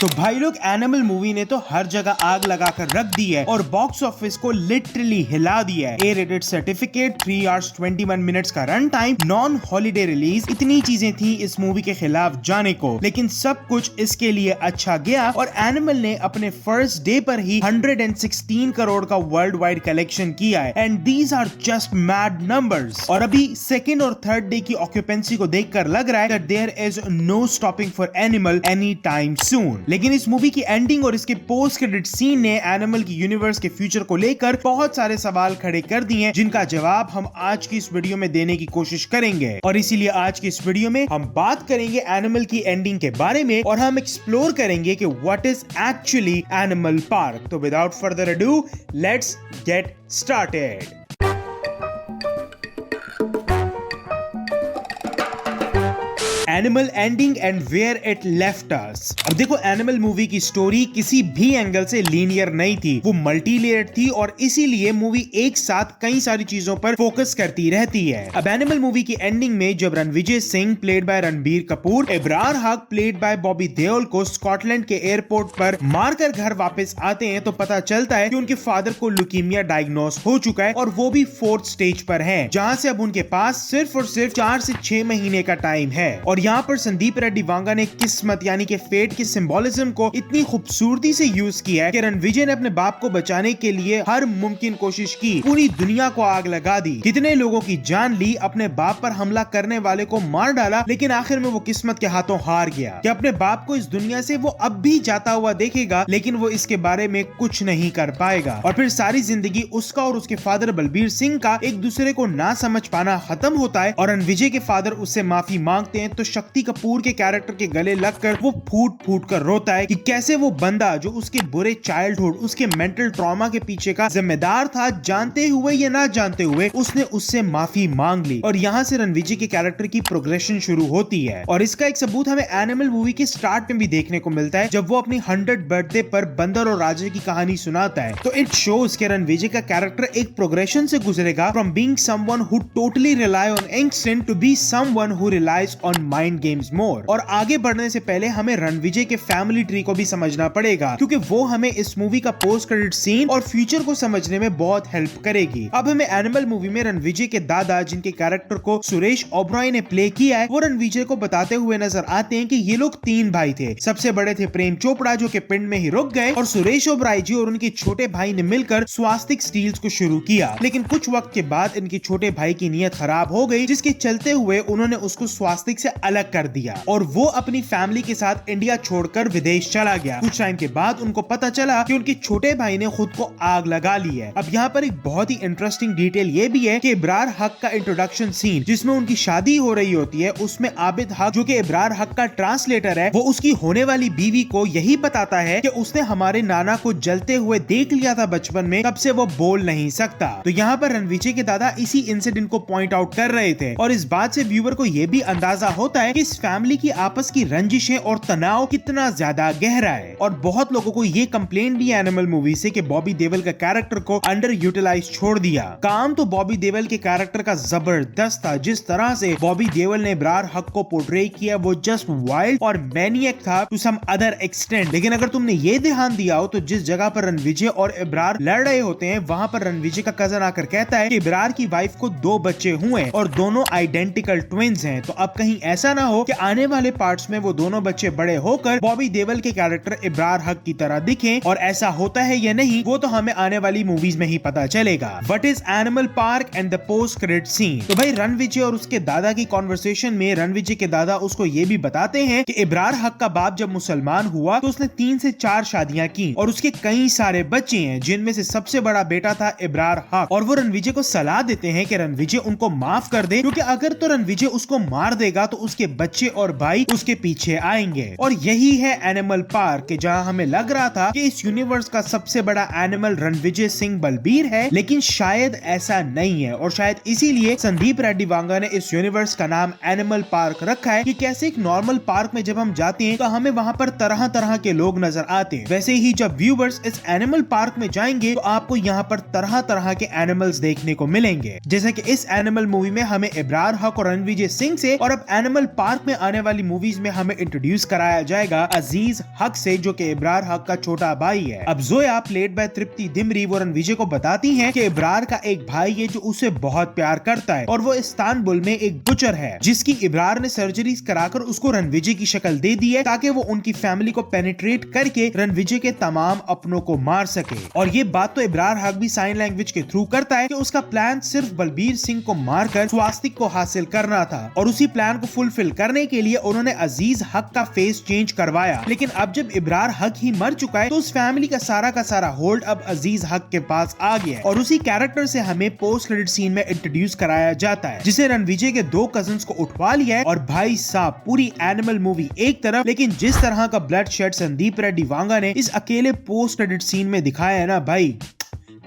तो भाई लोग एनिमल मूवी ने तो हर जगह आग लगाकर रख दी है और बॉक्स ऑफिस को लिटरली हिला दिया है। A rated certificate, 3 hours 21 minutes का run time, non holiday release, इतनी चीजें थी इस मूवी के खिलाफ जाने को, लेकिन सब कुछ इसके लिए अच्छा गया और एनिमल ने अपने फर्स्ट डे पर ही 116 करोड़ का वर्ल्ड वाइड कलेक्शन किया है। And these are just mad numbers. और अभी सेकेंड और थर्ड डे की ऑक्यूपेंसी को देखकर लग रहा है that there is no stopping for Animal any time soon. लेकिन इस मूवी की एंडिंग और इसके पोस्ट क्रेडिट सीन ने एनिमल की यूनिवर्स के फ्यूचर को लेकर बहुत सारे सवाल खड़े कर दिए, जिनका जवाब हम आज की इस वीडियो में देने की कोशिश करेंगे। और इसीलिए आज की इस वीडियो में हम बात करेंगे एनिमल की एंडिंग के बारे में और हम एक्सप्लोर करेंगे कि what is actually animal park. तो without further ado, let's get started. Animal ending and where it left us. अब देखो, एनिमल मूवी की स्टोरी किसी भी एंगल से लीनियर नहीं थी, वो मल्टी लेयर्ड थी और इसीलिए मूवी एक साथ कई सारी चीजों पर फोकस करती रहती है। अब एनिमल मूवी की एंडिंग में जब रणविजय सिंह प्लेड बाय रणबीर कपूर, एब्रार हक प्लेड बाय बॉबी देओल को स्कॉटलैंड के एयरपोर्ट पर मारकर घर वापस आते हैं तो पता चलता है कि उनके फादर को ल्यूकीमिया डायग्नोस हो चुका है और वो भी 4th स्टेज पर है, जहां से अब उनके पास सिर्फ और सिर्फ 4 से 6 महीने का टाइम है। और यहाँ पर संदीप रेड्डी वांगा ने किस्मत यानी कि फेट के सिंबोलिज्म को इतनी खूबसूरती से यूज किया है कि रणविजय ने अपने बाप को बचाने के लिए हर मुमकिन कोशिश की, पूरी दुनिया को आग लगा दी, कितने लोगों की जान ली, अपने बाप पर हमला करने वाले को मार डाला, लेकिन आखिर में वो किस्मत के हाथों हार गया कि अपने बाप को इस दुनिया से वो अब भी जाता हुआ देखेगा, लेकिन वो इसके बारे में कुछ नहीं कर पाएगा। और फिर सारी जिंदगी उसका और उसके फादर बलबीर सिंह का एक दूसरे को ना समझ पाना खत्म होता है और रणविजय के फादर उससे माफी मांगते हैं तो शक्ति कपूर के कैरेक्टर के गले लगकर वो फूट फूट कर रोता है कि कैसे वो बंदा जो उसके बुरे चाइल्डहुड, उसके मेंटल ट्रॉमा के पीछे का जिम्मेदार था, जानते हुए या ना जानते हुए उसने उससे माफी मांग ली। और यहाँ से रणविजय के कैरेक्टर की प्रोग्रेशन शुरू होती है और इसका एक सबूत हमें एनिमल मूवी के स्टार्ट में भी देखने को मिलता है, जब वो अपनी 100th बर्थडे पर बंदर और राजा की कहानी सुनाता है। तो इट शोज कि रणविजय का कैरेक्टर एक प्रोग्रेशन से गुजरेगा from being someone who totally rely on instinct to be someone who relies on mind games more. और आगे बढ़ने से पहले हमें रणविजय के फैमिली ट्री को भी समझना पड़ेगा, क्योंकि वो हमें इस मूवी का पोस्ट क्रेडिट सीन और फ्यूचर को समझने में बहुत हेल्प करेगी। अब हमें एनिमल मूवी में रणविजय के दादा, जिनके कैरेक्टर को सुरेश ओबरॉय ने प्ले किया है, वो रणविजय को बताते हुए नजर आते हैं कि ये लोग 3 भाई थे। सबसे बड़े थे प्रेम चोपड़ा, जो के पिंड में ही रुक गए, और सुरेश ओबरॉय जी और उनके छोटे भाई ने मिलकर स्वास्तिक स्टील्स को शुरू किया। लेकिन कुछ वक्त के बाद इनके छोटे भाई की नीयत खराब हो गई, जिसके चलते हुए उन्होंने उसको स्वास्तिक से अलग कर दिया और वो अपनी फैमिली के साथ इंडिया छोड़कर विदेश चला गया। कुछ टाइम के बाद उनको पता चला कि उनके छोटे भाई ने खुद को आग लगा ली है। अब यहाँ पर एक बहुत ही इंटरेस्टिंग डिटेल ये भी है कि इब्रार हक का इंट्रोडक्शन सीन, जिसमें उनकी शादी हो रही होती है, उसमें आबिद हक, जो कि इब्रार हक का ट्रांसलेटर है, वो उसकी होने वाली बीवी को यही बताता है कि उसने हमारे नाना को जलते हुए देख लिया था बचपन में, तब से वो बोल नहीं सकता। तो यहाँ पर रणविजय के दादा इसी इंसिडेंट को पॉइंट आउट कर रहे थे और इस बात से व्यूअर को यह भी अंदाजा होता है कि इस फैमिली की आपस की रंजिशें और तनाव कितना ज्यादा गहरा है। और बहुत लोगों को ये कंप्लेंट भी एनिमल मूवी से कि बॉबी देओल का कैरेक्टर को अंडर यूटिलाइज छोड़ दिया। काम तो बॉबी देओल के कैरेक्टर का जबरदस्त था, जिस तरह से बॉबी देओल ने इब्रार हक को पोर्ट्रे किया वो जस्ट वाइल्ड और मैनियक था टू सम अदर एक्सटेंट। लेकिन अगर तुमने ये ध्यान दिया हो तो जिस जगह पर रणविजय और इब्रार लड़ रहे होते हैं, वहां पर रणविजय का कजन आकर कहता है कि इब्रार की वाइफ को 2 बच्चे हुए और दोनों आइडेंटिकल ट्विंस हैं। तो अब कहीं ऐसा ना हो कि आने वाले पार्ट्स में वो दोनों बच्चे बड़े होकर बॉबी देओल के कैरेक्टर इब्रार हक की तरह दिखें, और ऐसा होता है या नहीं वो तो हमें आने वाली मूवीज में ही पता चलेगा। What is Animal Park and the post credit scene. तो भाई रणविजय और उसके दादा की कॉन्वर्सेशन में रणविजय के दादा उसको ये भी बताते हैं कि इब्रार हक का बाप जब मुसलमान हुआ तो उसने 3 से 4 शादियां की और उसके कई सारे बच्चे हैं, जिनमें से सबसे बड़ा बेटा था इब्रार हक। और वो रणविजय को सलाह देते हैं कि रणविजय उनको माफ कर दे, क्योंकि अगर तो रणविजय उसको मार देगा तो उसके बच्चे और भाई उसके पीछे आएंगे। और यही है एनिमल पार्क, जहां हमें लग रहा था कि इस यूनिवर्स का सबसे बड़ा एनिमल रणविजय सिंह बलबीर है, लेकिन शायद ऐसा नहीं है। और शायद इसीलिए संदीप रेड्डी वांगा ने इस यूनिवर्स का नाम एनिमल पार्क रखा है कि कैसे एक नॉर्मल पार्क में जब हम जाते हैं तो हमें वहां पर तरह तरह के लोग नजर आते हैं, वैसे ही जब व्यूवर्स इस एनिमल पार्क में जाएंगे तो आपको यहाँ पर तरह तरह के एनिमल्स देखने को मिलेंगे। जैसे कि इस एनिमल मूवी में हमें इब्रार हक और रणविजय सिंह से, और अब एनिमल पार्क में आने वाली मूवीज में हमें इंट्रोड्यूस कराया जाएगा अजीज हक से, जो कि इब्रार हक का छोटा भाई है। अब जोया प्लेड बाय तृप्ति दिमरी वो रणविजय को बताती है कि इब्रार का एक भाई है जो उसे बहुत प्यार करता है और वो इस्तांबुल में एक बुचर है जिसकी इब्रार ने सर्जरीज कराकर उसको रणविजय की शक्ल दे दी है ताकि वो उनकी फैमिली को पेनिट्रेट करके रणविजय के तमाम अपनों को मार सके। और ये बात तो इब्रार हक भी साइन लैंग्वेज के थ्रू करता है कि उसका प्लान सिर्फ बलबीर सिंह को मारकर स्वास्तिक को हासिल करना था और उसी प्लान को फुलफिल करने के लिए उन्होंने अजीज हक का फेस चेंज करवाया। लेकिन अब जब इब्रार हक ही मर चुका है तो उस फैमिली का सारा होल्ड अब अजीज हक के पास आ गया है और उसी कैरेक्टर से हमें पोस्ट क्रेडिट सीन में इंट्रोड्यूस कराया जाता है जिसे रणविजय के 2 कजिन्स को उठवा लिया है। और भाई साहब पूरी एनिमल मूवी एक तरफ, लेकिन जिस तरह का ब्लड शेड संदीप रेड्डी वांगा ने इस अकेले पोस्ट क्रेडिट सीन में दिखाया है ना भाई,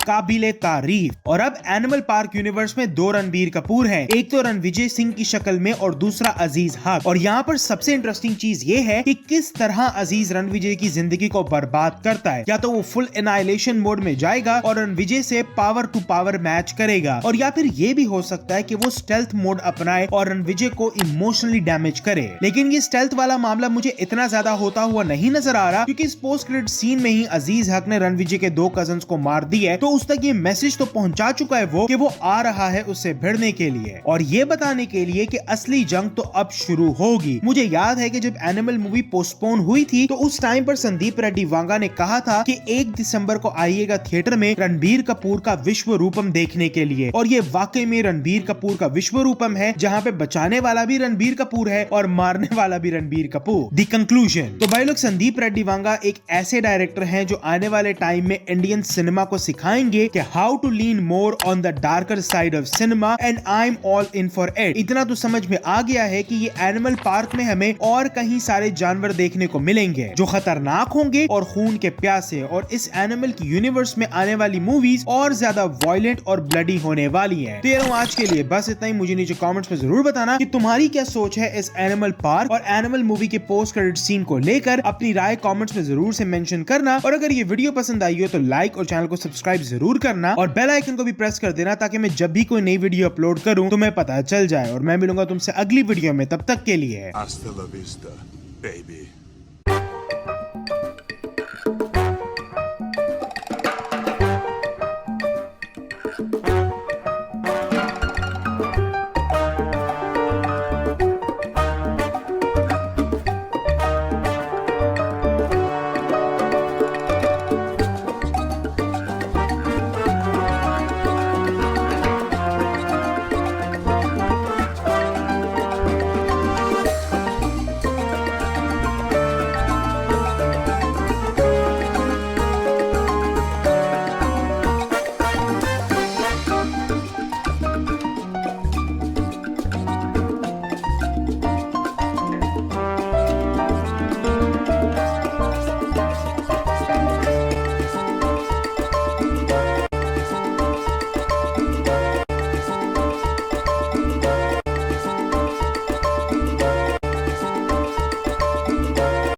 काबिले तारीफ। और अब एनिमल पार्क यूनिवर्स में 2 रणबीर कपूर हैं, एक तो रणविजय सिंह की शक्ल में और दूसरा अजीज हक। और यहाँ पर सबसे इंटरेस्टिंग चीज ये है कि किस तरह अजीज रणविजय की जिंदगी को बर्बाद करता है। या तो वो फुल एनाइलेशन मोड में जाएगा और रणविजय से पावर टू पावर मैच करेगा, और या फिर ये भी हो सकता है कि वो स्टेल्थ मोड अपनाए और रणविजय को इमोशनली डैमेज करे। लेकिन ये स्टेल्थ वाला मामला मुझे इतना ज्यादा होता हुआ नहीं नजर आ रहा, क्योंकि इस पोस्ट क्रेडिट सीन में ही अजीज हक ने रणविजय के 2 कजिन्स को मार दिया है। तो उस तक ये मैसेज तो पहुंचा चुका है वो कि वो आ रहा है उससे भिड़ने के लिए और ये बताने के लिए कि असली जंग तो अब शुरू होगी। मुझे याद है कि जब एनिमल मूवी पोस्टपोन हुई थी तो उस टाइम पर संदीप रेड्डी वांगा ने कहा था कि 1 दिसंबर को आइएगा थिएटर में रणबीर कपूर का विश्व रूपम देखने के लिए, और ये वाकई में रणबीर कपूर का विश्व रूपम है जहाँ पे बचाने वाला भी रणबीर कपूर है और मारने वाला भी रणबीर कपूर। The conclusion. तो भाई लोग, संदीप रेड्डी वांगा एक ऐसे डायरेक्टर हैं जो आने वाले टाइम में इंडियन सिनेमा को सिखाएंगे कि how to lean more on the darker side of cinema, and I am all in for it. इतना तो समझ में आ गया है कि ये एनिमल पार्क में हमें और कहीं सारे जानवर देखने को मिलेंगे जो खतरनाक होंगे और खून के प्यासे, और इस एनिमल की यूनिवर्स में आने वाली मूवीज और ज्यादा वायलेंट और ब्लडी होने वाली है। तो आज के लिए बस इतना ही। मुझे नीचे कमेंट्स में जरूर बताना कि तुम्हारी क्या सोच है इस एनिमल पार्क और एनिमल मूवी के पोस्ट क्रेडिट सीन को लेकर। अपनी राय कमेंट्स में जरूर से मेंशन करना, और अगर ये वीडियो पसंद आई हो तो लाइक और चैनल को सब्सक्राइब जरूर करना और बेल आइकन को भी प्रेस कर देना ताकि मैं जब भी कोई नई वीडियो अपलोड करूं तुम्हें पता चल जाए। और मैं मिलूंगा तुमसे अगली वीडियो में, तब तक के लिए। Hasta la vista, baby.